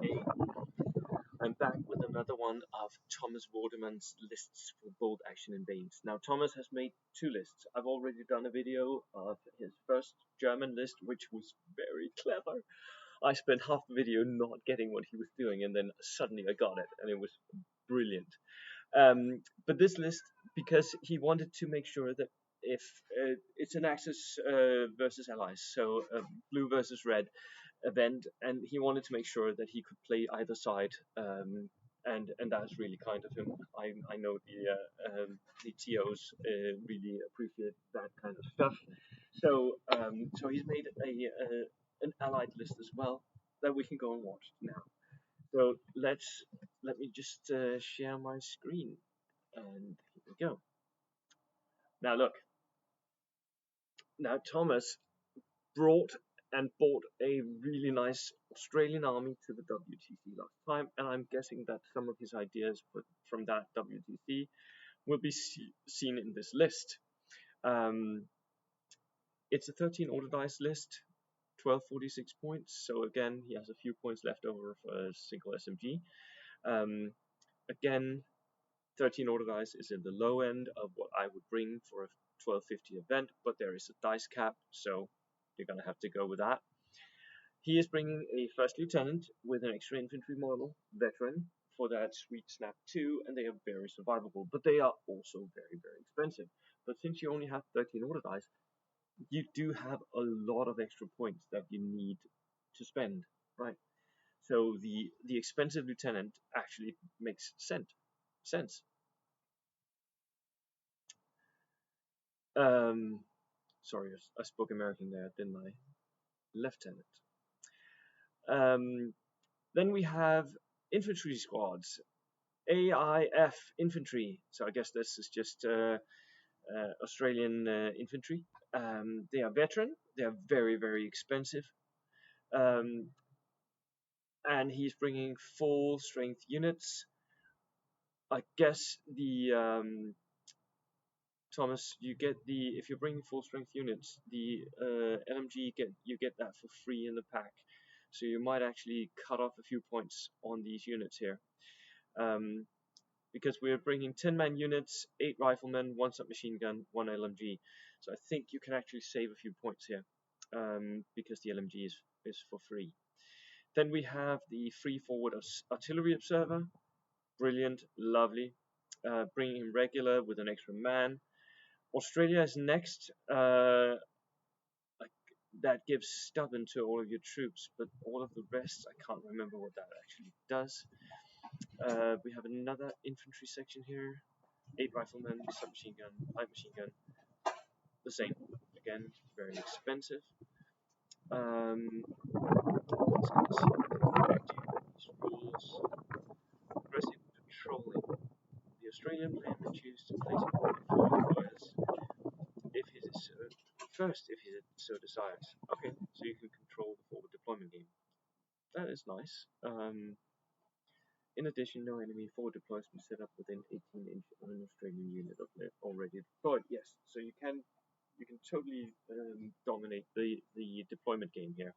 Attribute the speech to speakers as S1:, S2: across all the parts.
S1: Hey, I'm back with another one of Thomas Wardeman's lists for bold action invades. Now, Thomas has made two lists. I've already done a video of his first German list, which was very clever. I spent half the video not getting what he was doing, and then suddenly I got it, and it was brilliant. But this list, because he wanted to make sure that if it's an Axis versus Allies, so blue versus red event, and he wanted to make sure that he could play either side, and that's really kind of him. I know the TOs really appreciate that kind of stuff. So he's made an Allied list as well that we can go and watch now. So let me just share my screen, and here we go. Now look. Now Thomas brought and bought a really nice Australian army to the WTC last time, and I'm guessing that some of his ideas from that WTC will be seen in this list. It's a 13 order dice list, 1246 points, so again he has a few points left over for a single SMG. Again, 13 order dice is in the low end of what I would bring for a 1250 event, but there is a dice cap, so you're going to have to go with that. He is bringing a first lieutenant with an extra infantry model, veteran, for that sweet snap 2, and they are very survivable, but they are also very, very expensive. But since you only have 13 order dice, you do have a lot of extra points that you need to spend, right? So the expensive lieutenant actually makes sense. Sorry, I spoke American there, didn't I? Lieutenant. Then we have infantry squads, AIF infantry. So I guess this is just Australian infantry. They are veteran. They are very, very expensive. And he's bringing full strength units. I guess the Thomas, you get if you're bringing full strength units, the LMG you get that for free in the pack. So you might actually cut off a few points on these units here. Because we're bringing 10-man units, 8 riflemen, 1 submachine gun, 1 LMG. So I think you can actually save a few points here, because the LMG is for free. Then we have the free forward artillery observer. Brilliant, lovely. Bringing him regular with an extra man. Australia is next. That gives stubborn to all of your troops, but all of the rest, I can't remember what that actually does. We have another infantry section here. 8 riflemen, submachine gun, light machine gun. The same. Again, very expensive. Let's continue back to these rules. Aggressive patrolling. The Australian player may choose to place before deployers if he so desires. Okay, so you can control the forward deployment game. That is nice. In addition, no enemy forward deploys can be set up within 18 inches of an Australian unit already deployed. Yes, so you can totally dominate the deployment game here.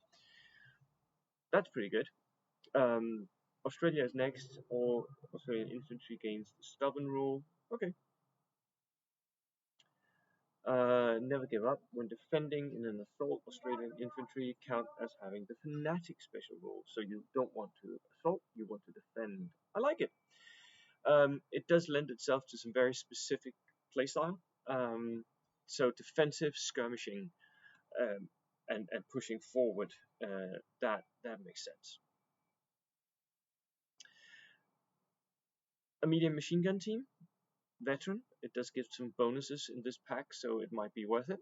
S1: That's pretty good. Australia is next. All Australian infantry gains the stubborn rule. Okay. Never give up. When defending in an assault, Australian infantry count as having the fanatic special rule. So you don't want to assault, you want to defend. I like it. It does lend itself to some very specific playstyle. So defensive skirmishing and pushing forward, that makes sense. A medium machine gun team, veteran. It does give some bonuses in this pack, so it might be worth it.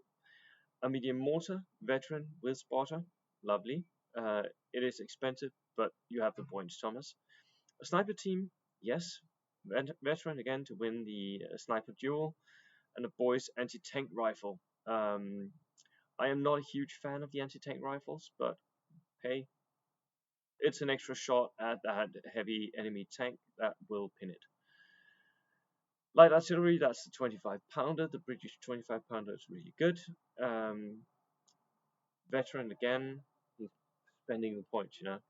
S1: A medium mortar, veteran with spotter, lovely. It is expensive, but you have the points, Thomas. A sniper team, yes, veteran again to win the sniper duel, and a boys anti-tank rifle. I am not a huge fan of the anti-tank rifles, but hey, it's an extra shot at that heavy enemy tank that will pin it. Light artillery, that's the 25-pounder. The British 25-pounder is really good. Veteran again, he's spending the points, you know.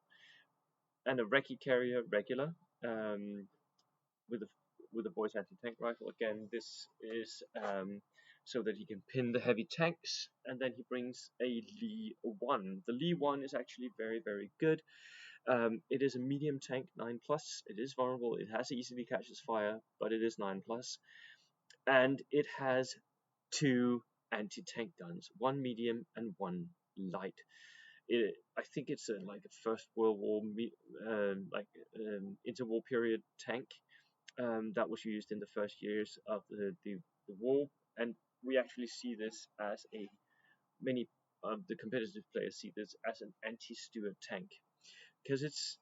S1: and a recce carrier regular, with a voice anti-tank rifle. Again, this is so that he can pin the heavy tanks, and then he brings a Lee 1. The Lee 1 is actually very good. It is a medium tank 9+. It is vulnerable. It has easily catches fire, but it is 9+, and it has 2 anti-tank guns, 1 medium and 1 light. I think it's like a First World War interwar period tank that was used in the first years of the war, and we actually see this as many of the competitive players see this as an anti-Stuart tank, because it's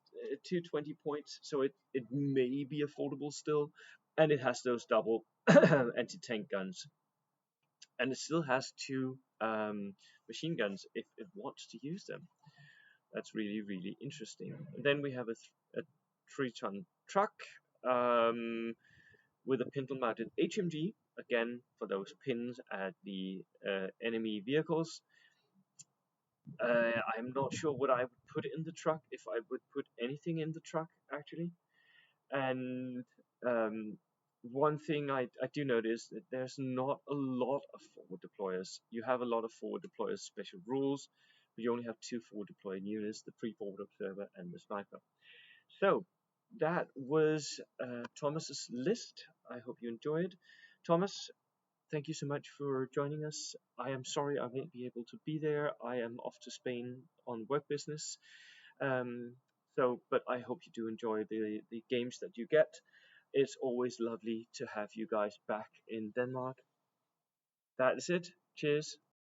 S1: 220 points, so it may be affordable still, and it has those double anti-tank guns, and it still has 2 machine guns if it wants to use them. That's really interesting. And then we have a 3-ton truck with a pintle-mounted HMG, again for those pins at the enemy vehicles. I'm not sure what I would put in the truck, if I would put anything in the truck actually. And one thing I do notice that there's not a lot of forward deployers. You have a lot of forward deployers special rules, but you only have 2 forward deploying units, the pre-forward observer and the sniper. So that was Thomas's list. I hope you enjoyed. Thomas, thank you so much for joining us. I am sorry I won't be able to be there. I am off to Spain on work business. But I hope you do enjoy the games that you get. It's always lovely to have you guys back in Denmark. That is it. Cheers.